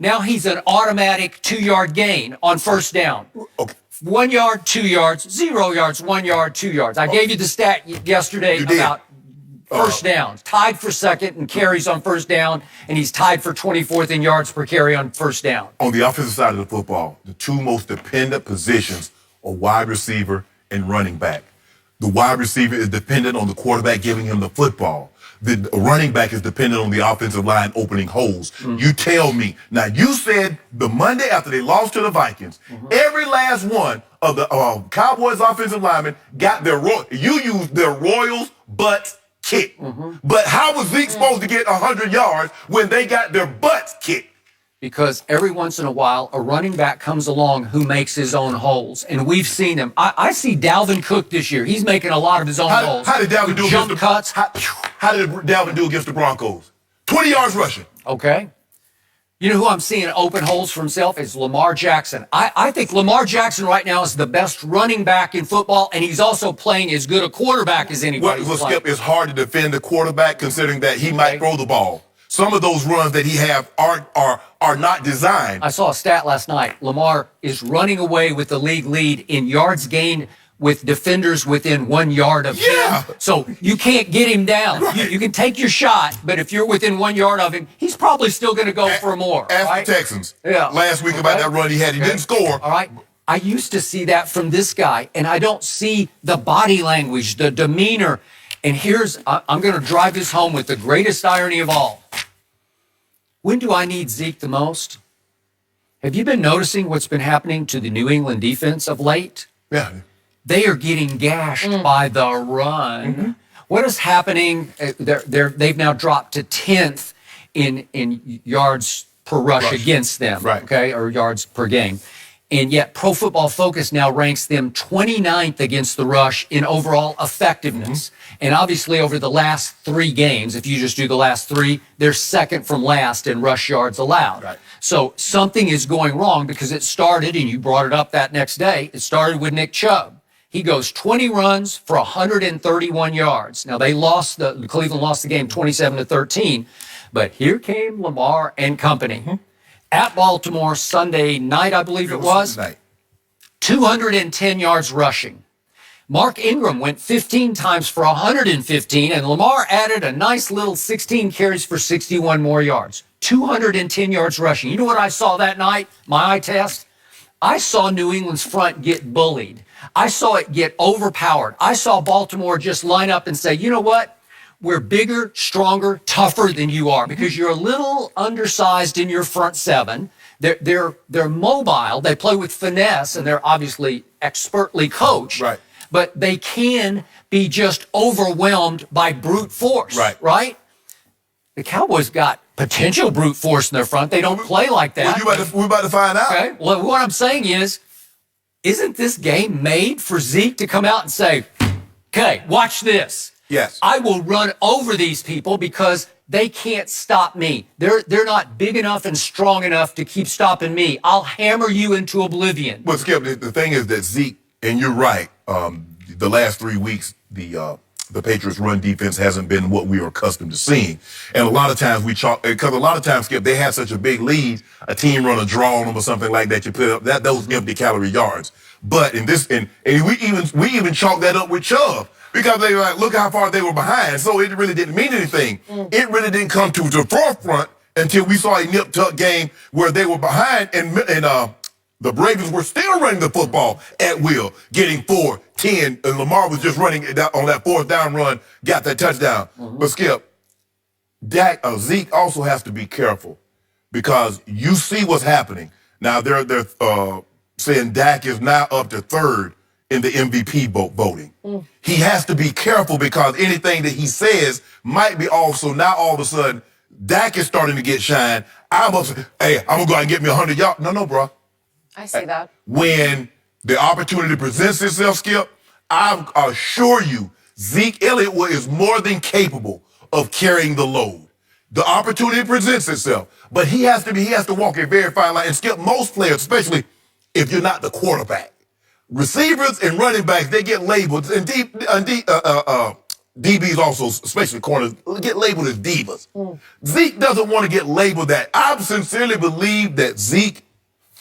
Now he's an automatic 2-yard gain on first down. Okay. 1 yard, 2 yards, 0 yards, 1 yard, 2 yards. I gave you the stat yesterday about first downs. Tied for second in carries on first down, and he's tied for 24th in yards per carry on first down. On the offensive side of the football, the two most dependent positions are wide receiver and running back. The wide receiver is dependent on the quarterback giving him the football. The running back is dependent on the offensive line opening holes. You tell me. Now, you said the Monday after they lost to the Vikings, every last one of the Cowboys offensive linemen got you used their Royals butts kicked. But how was Zeke supposed to get 100 yards when they got their butts kicked? Because every once in a while, a running back comes along who makes his own holes. And we've seen him. I see Dalvin Cook this year. He's making a lot of his own holes. How did Dalvin do jump cuts? How did Dalvin do against the Broncos? 20 yards rushing. Okay. You know who I'm seeing open holes for himself? Is Lamar Jackson. I think Lamar Jackson right now is the best running back in football, and he's also playing as good a quarterback as anybody. Well, Skip, it's hard to defend the quarterback considering that he might throw the ball. Some of those runs that he have are not designed. I saw a stat last night. Lamar is running away with the league lead in yards gained with defenders within 1 yard of him. So you can't get him down. Right. You can take your shot, but if you're within 1 yard of him, he's probably still going to go for more. Ask the Texans last week about that run he had. He didn't score. All right. I used to see that from this guy, and I don't see the body language, the demeanor. And I'm going to drive this home with the greatest irony of all. When do I need Zeke the most? Have you been noticing what's been happening to the New England defense of late? Yeah. They are getting gashed by the run. What is happening? They've now dropped to 10th in yards per rush against them, okay, or yards per game. And yet Pro Football Focus now ranks them 29th against the rush in overall effectiveness. And obviously over the last 3 games, if you just do the last 3, they're second from last in rush yards allowed. So something is going wrong because it started, and you brought it up that next day, it started with Nick Chubb. He goes 20 runs for 131 yards. Now Cleveland lost the game 27-13, but here came Lamar and company. At Baltimore Sunday night, I believe it was, 210 yards rushing. Mark Ingram went 15 times for 115, and Lamar added a nice little 16 carries for 61 more yards. 210 yards rushing. You know what I saw that night, my eye test? I saw New England's front get bullied. I saw it get overpowered. I saw Baltimore just line up and say, you know what? We're bigger, stronger, tougher than you are because you're a little undersized in your front seven. They're mobile. They play with finesse, and they're obviously expertly coached. But they can be just overwhelmed by brute force. Right? The Cowboys got potential brute force in their front. They don't play like that. We're about to find out. Okay. Well, what I'm saying is, isn't this game made for Zeke to come out and say, okay, watch this. Yes. I will run over these people because they can't stop me. They're not big enough and strong enough to keep stopping me. I'll hammer you into oblivion. Well, Skip, the thing is that Zeke, and you're right, the last 3 weeks, the Patriots' run defense hasn't been what we are accustomed to seeing. And a lot of times because a lot of times, Skip, they have such a big lead, a team run a draw on them or something like that, you put up those empty calorie yards. But in this, and we even chalk that up with Chubb. Because they were like, look how far they were behind. So it really didn't mean anything. It really didn't come to the forefront until we saw a nip-tuck game where they were behind and the Ravens were still running the football at will, getting 4, 10, and Lamar was just running on that 4th down run, got that touchdown. But Skip, Zeke also has to be careful because you see what's happening. Now they're saying Dak is now up to 3rd in the MVP voting. He has to be careful because anything that he says might be off. So now all of a sudden, Dak is starting to get shine. I'm going to go out and get me 100 yards. No, bro. I see that. When the opportunity presents itself, Skip, I assure you, Zeke Elliott is more than capable of carrying the load. The opportunity presents itself, but he has to walk a very fine line. And Skip, most players, especially if you're not the quarterback, receivers and running backs, they get labeled. And DBs also, especially corners, get labeled as divas. Zeke doesn't want to get labeled that. I sincerely believe that Zeke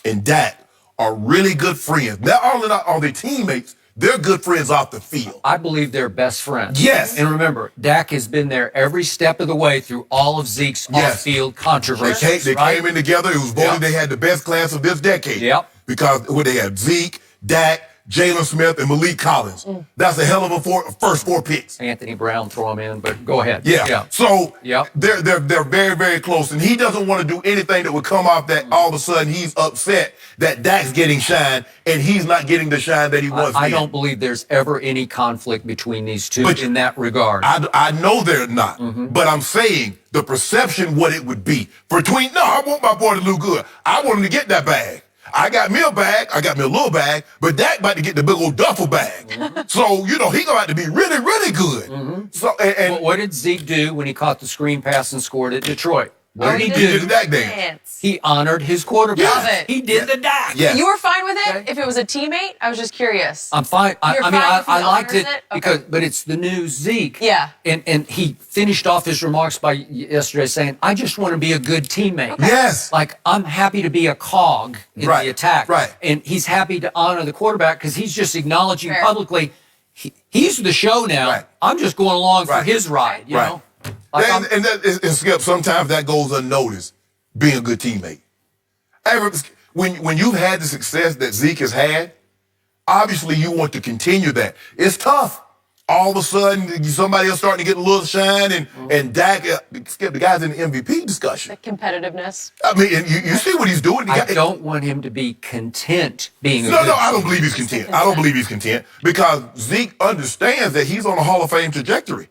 and Dak are really good friends. Not only are they teammates, they're good friends off the field. I believe they're best friends. Yes. And remember, Dak has been there every step of the way through all of Zeke's off-field controversies. They came in together. It was voted they had the best class of this decade. Yep. Because they had Zeke, Dak, Jalen Smith, and Malik Collins. That's a hell of a first 4 picks. Anthony Brown, throw him in, but go ahead. Yeah. So they're very, very close. And he doesn't want to do anything that would come off that all of a sudden he's upset that Dak's getting shine and he's not getting the shine that he wants. I don't believe there's ever any conflict between these two in that regard. I know they're not. But I'm saying the perception, what it would be. I want my boy to do good. I want him to get that bag. I got me a bag, I got me a little bag, but Dak about to get the big old duffel bag. So, he gonna have to be really, really good. So, and what did Zeke do when he caught the screen pass and scored at Detroit? What did he do? He did the Dak dance. He honored his quarterback. Love it. He did the Dak. Yes. You were fine with it if it was a teammate? I was just curious. I'm fine. You're fine if he I liked honors it Okay. but it's the new Zeke. Yeah. And he finished off his remarks by yesterday saying, I just want to be a good teammate. Okay. Yes. Like, I'm happy to be a cog in the attack. Right. And he's happy to honor the quarterback because he's just acknowledging publicly he's the show now. Right. I'm just going along for his ride, you know? Like and Skip, sometimes that goes unnoticed, being a good teammate. When you've had the success that Zeke has had, obviously you want to continue that. It's tough. All of a sudden, somebody else starting to get a little shine, and Dak, Skip, the guy's in the MVP discussion. The competitiveness. I mean, and you see what he's doing. I don't want him to be content being a No, good I don't believe he's content. I don't believe he's content because Zeke understands that he's on a Hall of Fame trajectory.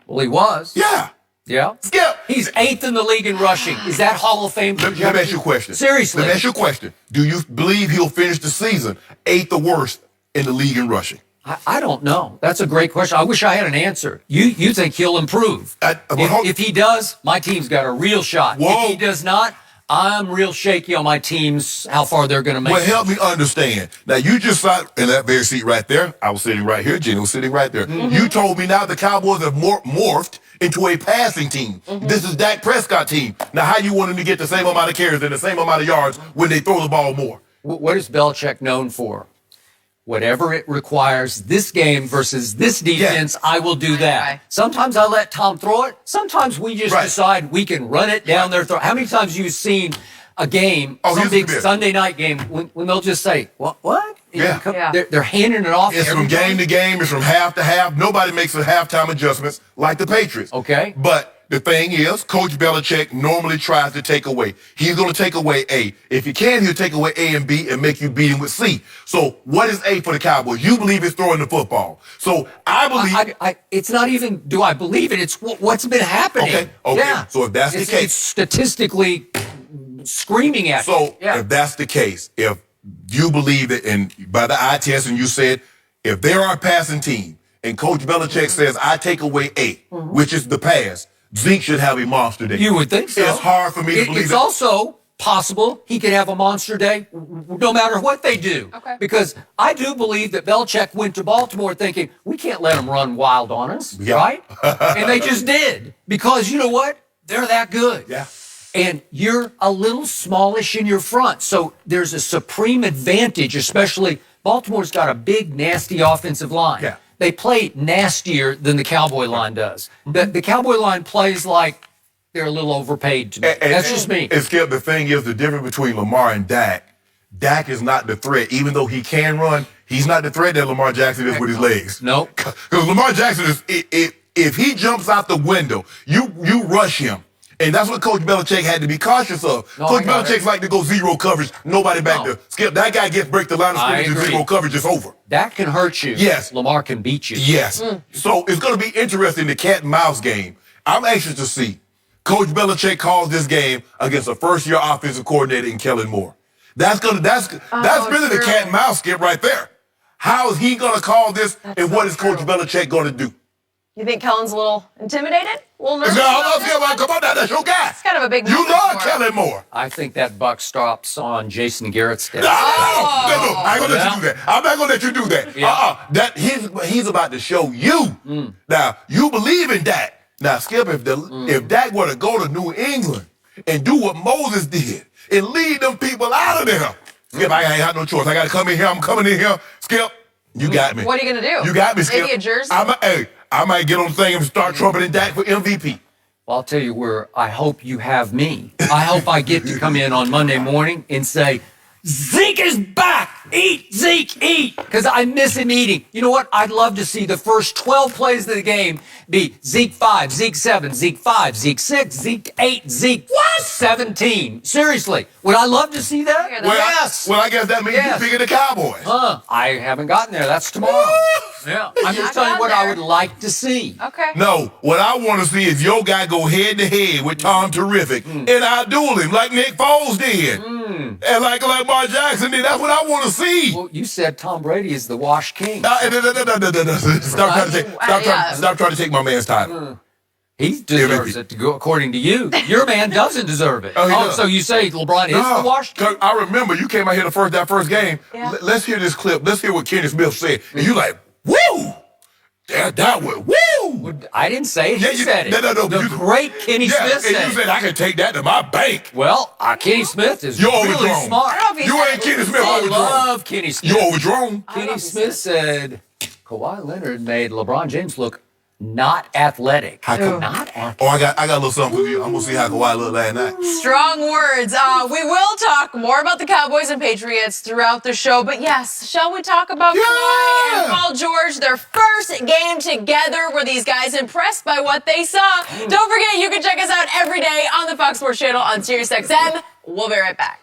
Well, he was. Yeah. Yeah. Skip. He's 8th in the league in rushing. Is that Hall of Fame? Let me ask you a question. Seriously. Let me ask you a question. Do you believe he'll finish the season 8th or worst in the league in rushing? I don't know. That's a great question. I wish I had an answer. You think he'll improve? If he does, my team's got a real shot. Whoa. If he does not, I'm real shaky on my teams, how far they're going to make Well, it. help me understand. Now, you just sat in that very seat right there. I was sitting right here. Jenny was sitting right there. You told me now the Cowboys have morphed into a passing team. This is Dak Prescott's team. Now, how you want him to get the same amount of carries and the same amount of yards when they throw the ball more? What is Belichick known for? Whatever it requires this game versus this defense, I will do that. Right. Sometimes I let Tom throw it. Sometimes we just decide we can run it down their throat. How many times have you seen a game, some big Sunday night game, when they'll just say, what? They're handing it off. It's from game to game. It's from half to half. Nobody makes the halftime adjustments like the Patriots. Okay. But the thing is, Coach Belichick normally tries to take away. He's going to take away A. If he can, he'll take away A and B and make you beat him with C. So what is A for the Cowboys? You believe it's throwing the football. So I believe... it's not even, do I believe it? It's what's been happening. Okay. Yeah. So if that's the case... It's statistically screaming at you. So if that's the case, if you believe it, and by the eye test, and you said, if there are a passing team, and Coach Belichick says, I take away A, which is the pass, Zeke should have a monster day. You would think so. It's hard for me to believe It's also possible he could have a monster day no matter what they do. Okay. Because I do believe that Belichick went to Baltimore thinking, we can't let them run wild on us, right? And they just did. Because you know what? They're that good. Yeah. And you're a little smallish in your front. So there's a supreme advantage, especially Baltimore's got a big, nasty offensive line. Yeah. They play nastier than the Cowboy line does. The Cowboy line plays like they're a little overpaid to me. That's just me. And Skip, the thing is, the difference between Lamar and Dak is not the threat. Even though he can run, he's not the threat that Lamar Jackson is with his legs. No. Because Lamar Jackson is, if he jumps out the window, you rush him. And that's what Coach Belichick had to be cautious of. Coach Belichick's like to go zero coverage, nobody back there. Skip, that guy gets break the line of scrimmage and zero coverage, it's over. That can hurt you. Yes. Lamar can beat you. Yes. So it's going to be interesting, the cat and mouse game. I'm anxious to see. Coach Belichick calls this game against a first-year offensive coordinator in Kellen Moore. That's really the cat and mouse, Skip, right there. How is he going to call this, and what is Coach Belichick going to do? You think Kellen's a little intimidated? A little nervous? Come on now, that's your guy. It's kind of a big You moment love for him. Kellen Moore. I think that buck stops on Jason Garrett's desk. No, I ain't gonna let you do that. I'm not gonna let you do that. Yeah. That he's about to show you. Now, you believe in Dak. Now, Skip, if Dak were to go to New England and do what Moses did and lead them people out of there, Skip, I ain't had no choice. I gotta come in here. I'm coming in here. Skip, you got me. What are you going to do? You got me, Skip. Maybe a jersey? I might get on the thing and start trumpeting Dak for MVP. Well, I'll tell you where I hope you have me. I hope I get to come in on Monday morning and say, Zeke is back. Eat, Zeke, eat. Because I miss him eating. You know what? I'd love to see the first 12 plays of the game be Zeke 5, Zeke 7, Zeke 5, Zeke 6, Zeke 8, Zeke 17. Seriously. Would I love to see that? Yeah, Yes. Well, I guess that means Yes. you're picking the Cowboys. I haven't gotten there. That's tomorrow. Yeah. I'm just telling you what I would like to see. Okay. No, what I want to see is your guy go head to head with Tom Terrific and outduel him like Nick Foles did. And like Lamar Jackson did. That's what I want to see. Well, you said Tom Brady is the Wash King. Stop trying to take my man's title. He deserves it to go according to you. Your man doesn't deserve it. Oh, he does. So you say LeBron is the Wash King? I remember you came out here that first game. Yeah. Let's hear this clip. Let's hear what Kenny Smith said. And you like, woo! That was woo! I didn't say it. He said it. No, the great Kenny Smith said and you said I can take that to my bank. Well, Kenny Smith is You're really overdrawn. smart. I don't know if he You said ain't it. Kenny Smith I overdrawn. love Kenny Smith. You overdrawn. Kenny Smith said Kawhi Leonard made LeBron James look not athletic. How come? Not athletic. Oh, I got a little something for you. I'm gonna see how Kawhi look last night. Strong words. We will talk more about the Cowboys and Patriots throughout the show. But yes, shall we talk about Kawhi and Paul George, their first game together? Were these guys impressed by what they saw? Don't forget, you can check us out every day on the Fox Sports Channel on SiriusXM. We'll be right back.